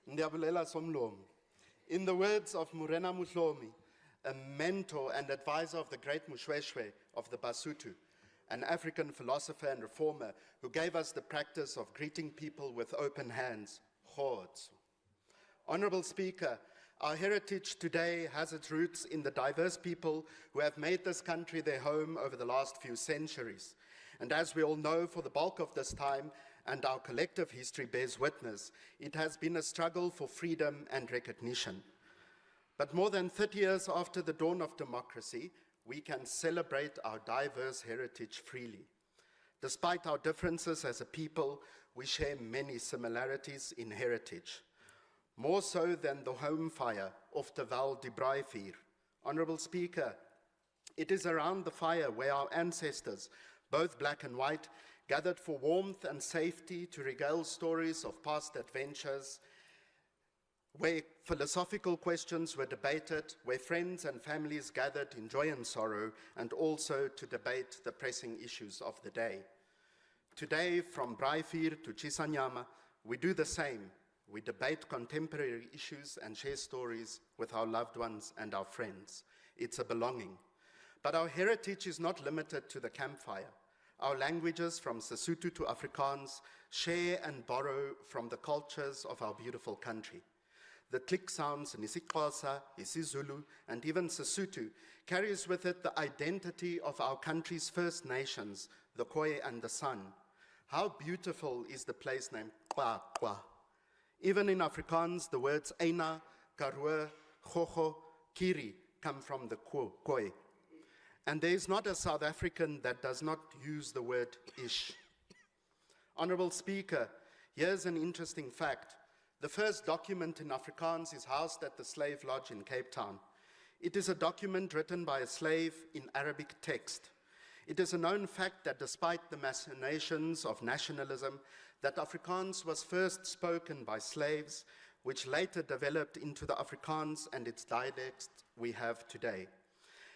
Ndiabulela Somlomo. In the words of Morena Mohlomi, a mentor and advisor of the great Moshweshwe of the Basotho, an African philosopher and reformer who gave us the practice of greeting people with open hands, Kgotso. Honorable Speaker, our heritage today has its roots in the diverse people who have made this country their home over the last few centuries. And as we all know, for the bulk of this time, and our collective history bears witness, it has been a struggle for freedom and recognition. But more than 30 years after the dawn of democracy, we can celebrate our diverse heritage freely. Despite our differences as a people, we share many similarities in heritage. More so than the home fire of the Val di Braaivuur. Honorable Speaker, it is around the fire where our ancestors, both black and white, gathered for warmth and safety to regale stories of past adventures, where philosophical questions were debated, where friends and families gathered in joy and sorrow, and also to debate the pressing issues of the day. Today, from Braaivuur to Chisanyama, we do the same. We debate contemporary issues and share stories with our loved ones and our friends. It's a belonging. But our heritage is not limited to the campfire. Our languages, from Sesotho to Afrikaans, share and borrow from the cultures of our beautiful country. The click sounds in isiXhosa, isiZulu, and even Sesotho carries with it the identity of our country's First Nations, the Khoi and the San. How beautiful is the place named Qwaqwa. Even in Afrikaans, the words Eina, Karoo, Khokho, Kiri come from the Khoi. And there is not a South African that does not use the word ish. Honorable Speaker, here's an interesting fact. The first document in Afrikaans is housed at the Slave Lodge in Cape Town. It is a document written by a slave in Arabic text. It is a known fact that despite the machinations of nationalism, that Afrikaans was first spoken by slaves, which later developed into the Afrikaans and its dialects we have today.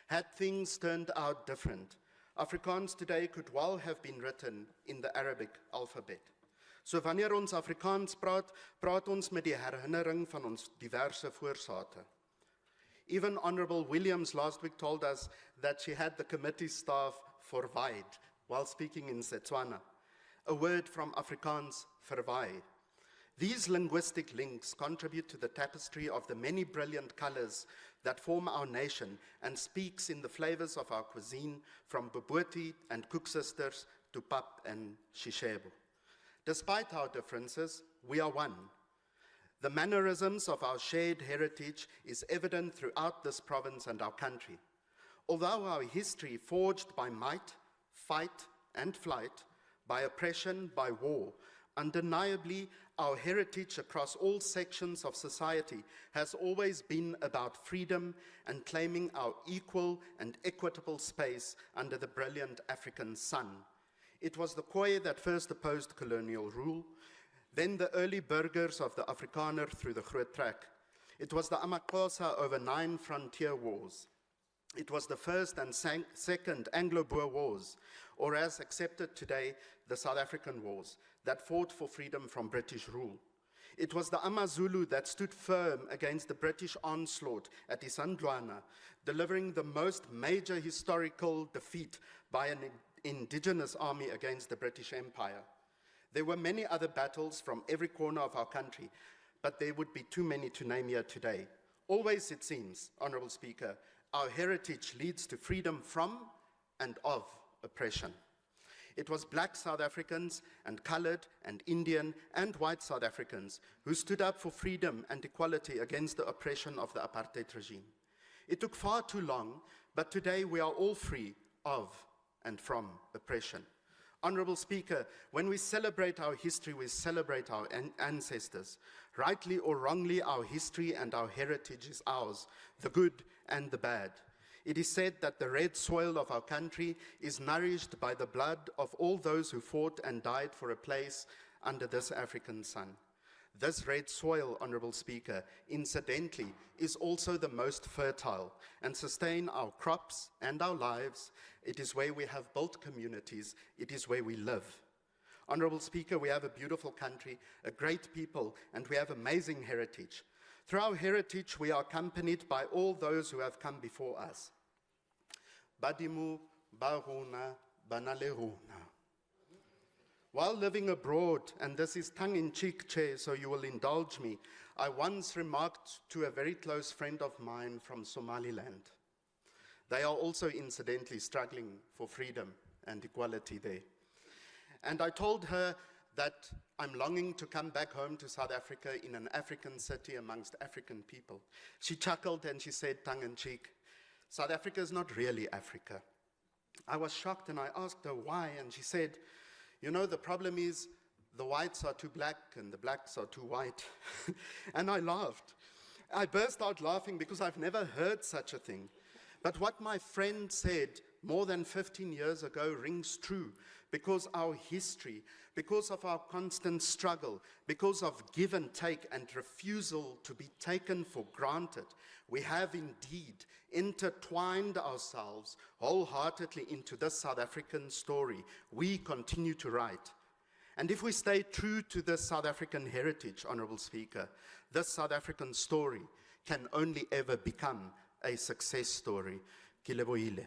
Had things turned out different, Afrikaans today could well have been written in the Arabic alphabet. So wanneer ons Afrikaans praat, praat ons met die herinnering van ons diverse voorsate. Even Honorable Williams last week told us that she had the committee staff verwyd while speaking in Setswana, a word from Afrikaans, verwy. These linguistic links contribute to the tapestry of the many brilliant colors that form our nation and speaks in the flavors of our cuisine, from bobotie and koeksisters to pap and shishebo. Despite our differences, we are one. The mannerisms of our shared heritage is evident throughout this province and our country. Although our history forged by might, fight, and flight, by oppression, by war, undeniably, our heritage across all sections of society has always been about freedom and claiming our equal and equitable space under the brilliant African sun. It was the Khoi that first opposed colonial rule, then the early burghers of the Afrikaner through the Groot Trek. It was the amaXhosa over 9 frontier wars. It was the first and second Anglo-Boer wars, or as accepted today, the South African wars, that fought for freedom from British rule. It was the AmaZulu that stood firm against the British onslaught at Isandlwana, delivering the most major historical defeat by an indigenous army against the British Empire. There were many other battles from every corner of our country, but there would be too many to name here today. Always, it seems, Honorable Speaker, our heritage leads to freedom from and of oppression. It was black South Africans and colored and Indian and white South Africans who stood up for freedom and equality against the oppression of the apartheid regime. It took far too long, but today we are all free of and from oppression. Honorable Speaker, when we celebrate our history, we celebrate our ancestors. Rightly or wrongly, our history and our heritage is ours, the good and the bad. It is said that the red soil of our country is nourished by the blood of all those who fought and died for a place under this African sun. This red soil, Honorable Speaker, incidentally, is also the most fertile and sustain our crops and our lives. It is where we have built communities. It is where we live. Honorable Speaker, we have a beautiful country, a great people, and we have amazing heritage. Through our heritage, we are accompanied by all those who have come before us. Badimu, Baruna, Banaleruna. While living abroad, and this is tongue-in-cheek, Chair, so you will indulge me, I once remarked to a very close friend of mine from Somaliland. They are also incidentally struggling for freedom and equality there. And I told her that I'm longing to come back home to South Africa in an African city amongst African people. She chuckled and she said, tongue-in-cheek, South Africa is not really Africa. I was shocked and I asked her why, and she said, you know, the problem is the whites are too black and the blacks are too white. And I laughed. I burst out laughing because I've never heard such a thing. But what my friend said more than 15 years ago rings true, because our history, because of our constant struggle, because of give and take and refusal to be taken for granted, we have indeed intertwined ourselves wholeheartedly into this South African story we continue to write. And if we stay true to this South African heritage, Honorable Speaker, this South African story can only ever become a success story. Ke lebohile.